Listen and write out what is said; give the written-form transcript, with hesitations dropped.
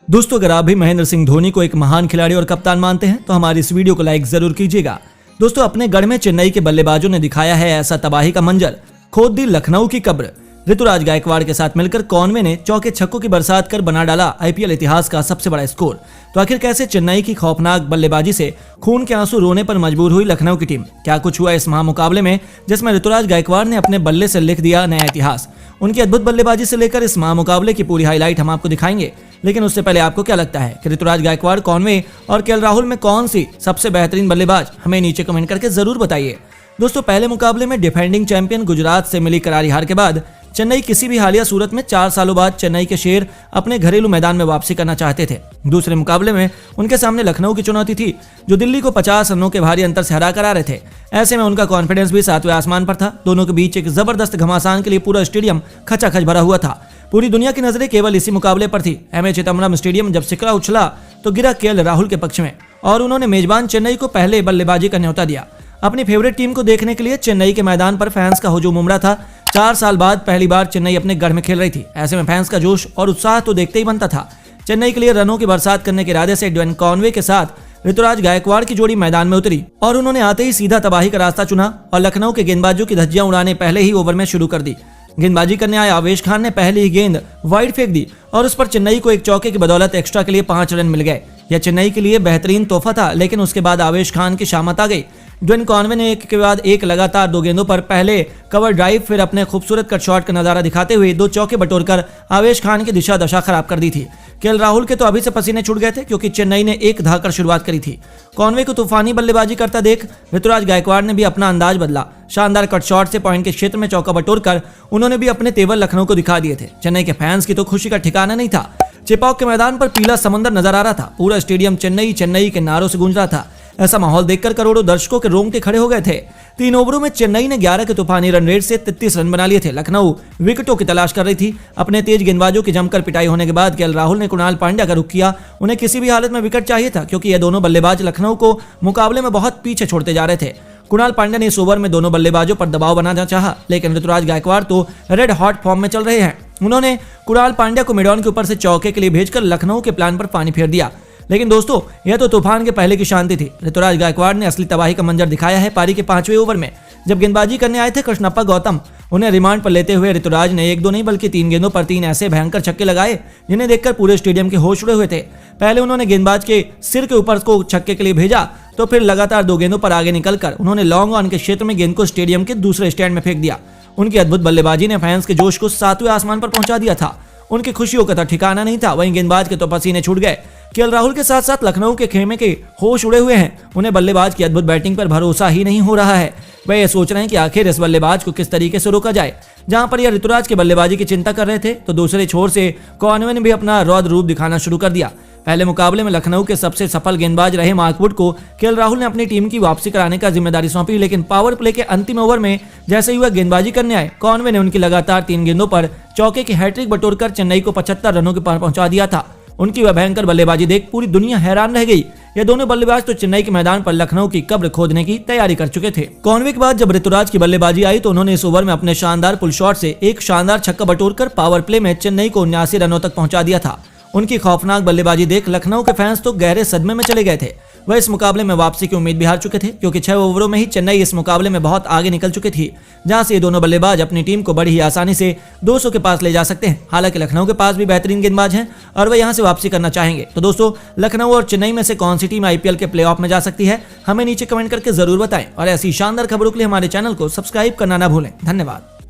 दोस्तों, अगर आप भी महेंद्र सिंह धोनी को एक महान खिलाड़ी और कप्तान मानते हैं तो हमारी इस वीडियो को लाइक जरूर कीजिएगा। दोस्तों, अपने गढ़ में चेन्नई के बल्लेबाजों ने दिखाया है ऐसा तबाही का मंजर, खोद दी लखनऊ की कब्र। ऋतुराज गायकवाड़ के साथ मिलकर कॉनवे ने चौके छक्कों की बरसात कर बना डाला आईपीएल इतिहास का सबसे बड़ा स्कोर। तो आखिर कैसे चेन्नई की खौफनाक बल्लेबाजी से खून के आंसू रोने पर मजबूर हुई लखनऊ की टीम? क्या कुछ हुआ इस महामुकाबले में जिसमें ऋतुराज गायकवाड़ ने अपने बल्ले से लिख दिया नया इतिहास? उनकी अद्भुत बल्लेबाजी से लेकर इस महामुकाबले की पूरी हाईलाइट हम आपको दिखाएंगे। लेकिन उससे पहले आपको क्या लगता है कि ऋतुराज गायकवाड़, कॉनवे और केएल राहुल में कौन सी सबसे बेहतरीन बल्लेबाज? हमें नीचे कमेंट करके जरूर बताइए। दोस्तों, पहले मुकाबले में डिफेंडिंग चैंपियन गुजरात से मिली करारी हार के बाद चेन्नई किसी भी हालिया सूरत में 4 सालों बाद चेन्नई के शेर अपने घरेलू मैदान में वापसी करना चाहते थे। दूसरे मुकाबले में उनके सामने लखनऊ की चुनौती थी, जो दिल्ली को 50 रनों के भारी अंतर से हरा कर आ रहे थे। ऐसे में उनका कॉन्फिडेंस भी 7वें आसमान पर था। दोनों के बीच एक जबरदस्त घमासान के लिए पूरा स्टेडियम खचाखच भरा हुआ था। पूरी दुनिया की नजरें केवल इसी मुकाबले पर थी। एमए चिदम्बरम स्टेडियम जब सिकरा उछला तो गिरा केएल राहुल के पक्ष में और उन्होंने मेजबान चेन्नई को पहले बल्लेबाजी का न्योता दिया। अपनी फेवरेट टीम को देखने के लिए चेन्नई के मैदान पर फैंस का हुजूम उमड़ा था। 4 साल बाद पहली बार चेन्नई अपने गढ़ में खेल रही थी। ऐसे में फैंस का जोश और उत्साह तो देखते ही बनता था। चेन्नई के लिए रनों की बरसात करने के इरादे से ड्वेन कॉनवे के साथ ऋतुराज गायकवाड़ की जोड़ी मैदान में उतरी और उन्होंने आते ही सीधा तबाही का रास्ता चुना और लखनऊ के गेंदबाजों की धज्जियां उड़ाने पहले ही ओवर में शुरू कर दी। गेंदबाजी करने आए आवेश खान ने पहली ही गेंद वाइड फेंक दी और उस पर चेन्नई को एक चौके की बदौलत एक्स्ट्रा के लिए 5 रन मिल गए। यह चेन्नई के लिए बेहतरीन तोहफा था, लेकिन उसके बाद आवेश खान की शामत आ गई। ड्वेन कॉनवे ने एक के बाद एक लगातार 2 गेंदों पर पहले कवर ड्राइव, फिर अपने खूबसूरत कट शॉट का नजारा दिखाते हुए 2 चौके बटोरकर आवेश खान की दिशा दशा खराब कर दी थी। केएल राहुल के तो अभी से पसीने छूट गए थे क्योंकि चेन्नई ने एक धाकर शुरुआत करी थी। कॉनवे को तूफानी बल्लेबाजी करता देख ऋतुराज गायकवाड़ ने भी अपना अंदाज बदला। शानदार कट शॉट से पॉइंट के क्षेत्र में चौका बटोरकर उन्होंने भी अपने तेवर लखनऊ को दिखा दिए थे। चेन्नई के फैंस की तो खुशी का ठिकाना नहीं था। चेपॉक के मैदान पर पीला समंदर नजर आ रहा था। पूरा स्टेडियम चेन्नई चेन्नई के नारों से गूंज रहा था। ऐसा माहौल देखकर करोड़ों दर्शकों के रोंगटे खड़े हो गए थे। 3 ओवरों में चेन्नई ने 11 के तूफानी रन रेट से 33 रन बना लिए थे। लखनऊ विकेटों की तलाश कर रही थी। अपने तेज गेंदबाजों की जमकर पिटाई होने के बाद केएल राहुल ने कुणाल पांड्या का रुख किया। उन्हें किसी भी हालत में विकेट चाहिए था क्योंकि ये दोनों बल्लेबाज लखनऊ को मुकाबले में बहुत पीछे छोड़ते जा रहे थे। कुणाल पांड्या ने इस ओवर में दोनों बल्लेबाजों पर दबाव बनाना चाहा, लेकिन ऋतुराज गायकवाड़ तो रेड हॉट फॉर्म में चल रहे हैं। उन्होंने कुणाल पांड्या को मिड ऑन के ऊपर से चौके के लिए भेजकर लखनऊ के प्लान पर पानी फेर दिया। लेकिन दोस्तों, यह तो तूफान के पहले की शांति थी। ऋतुराज गायकवाड़ ने असली तबाही का मंजर दिखाया है पारी के 5वें ओवर में, जब गेंदबाजी करने आए थे कृष्णप्पा गौतम। उन्हें रिमांड पर लेते हुए ऋतुराज ने 1-2 नहीं बल्कि 3 गेंदों पर 3 ऐसे भयंकर छक्के लगाए जिन्हें देखकर पूरे स्टेडियम के होश उड़े हुए थे। पहले उन्होंने गेंदबाज के सिर के ऊपर को छक्के के लिए भेजा, तो फिर लगातार 2 गेंदों पर आगे निकलकर उन्होंने लॉन्ग ऑन के क्षेत्र में गेंद को स्टेडियम के दूसरे स्टैंड में फेंक दिया। उनकी अद्भुत बल्लेबाजी ने फैंस के जोश को 7वें आसमान पर पहुंचा दिया था। उनकी खुशियों का तो ठिकाना नहीं था। वहीं गेंदबाज के तो पसीने छूट गए। केएल राहुल के साथ साथ लखनऊ के खेमे के होश उड़े हुए हैं। उन्हें बल्लेबाज की अद्भुत बैटिंग पर भरोसा ही नहीं हो रहा है। वह ये सोच रहे हैं कि आखिर इस बल्लेबाज को किस तरीके से रोका जाए। जहां पर यह ऋतुराज के बल्लेबाजी की चिंता कर रहे थे, तो दूसरे छोर से कॉनवे ने भी अपना रौद्र रूप दिखाना शुरू कर दिया। पहले मुकाबले में लखनऊ के सबसे सफल गेंदबाज रहे मार्क वुड को केएल राहुल ने अपनी टीम की वापसी कराने का जिम्मेदारी सौंपी, लेकिन पावर प्ले के अंतिम ओवर में जैसे ही वह गेंदबाजी करने आए, कॉनवे ने उनकी लगातार 3 गेंदों पर चौके की हैट्रिक बटोरकर चेन्नई को 75 रनों के पार पहुंचा दिया था। उनकी वह भयंकर बल्लेबाजी देख पूरी दुनिया हैरान रह गई। ये दोनों बल्लेबाज तो चेन्नई के मैदान पर लखनऊ की कब्र खोदने की तैयारी कर चुके थे। कॉनवे के बाद जब ऋतुराज की बल्लेबाजी आई तो उन्होंने इस ओवर में अपने शानदार पुल शॉट से एक शानदार छक्का बटोरकर पावर प्ले में चेन्नई को 79 रनों तक पहुंचा दिया था। उनकी खौफनाक बल्लेबाजी देख लखनऊ के फैंस तो गहरे सदमे में चले गए थे। वह इस मुकाबले में वापसी की उम्मीद भी हार चुके थे क्योंकि 6 ओवरों में ही चेन्नई इस मुकाबले में बहुत आगे निकल चुकी थी, जहां से ये दोनों बल्लेबाज अपनी टीम को बड़ी ही आसानी से 200 के पास ले जा सकते हैं। हालांकि लखनऊ के पास भी बेहतरीन गेंदबाज हैं और वह यहां से वापसी करना चाहेंगे। तो दोस्तों, लखनऊ और चेन्नई में से कौन सी टीम आईपीएल के प्लेऑफ में जा सकती है, हमें नीचे कमेंट करके जरूर बताएं और ऐसी शानदार खबरों के लिए हमारे चैनल को सब्सक्राइब करना ना भूलें। धन्यवाद।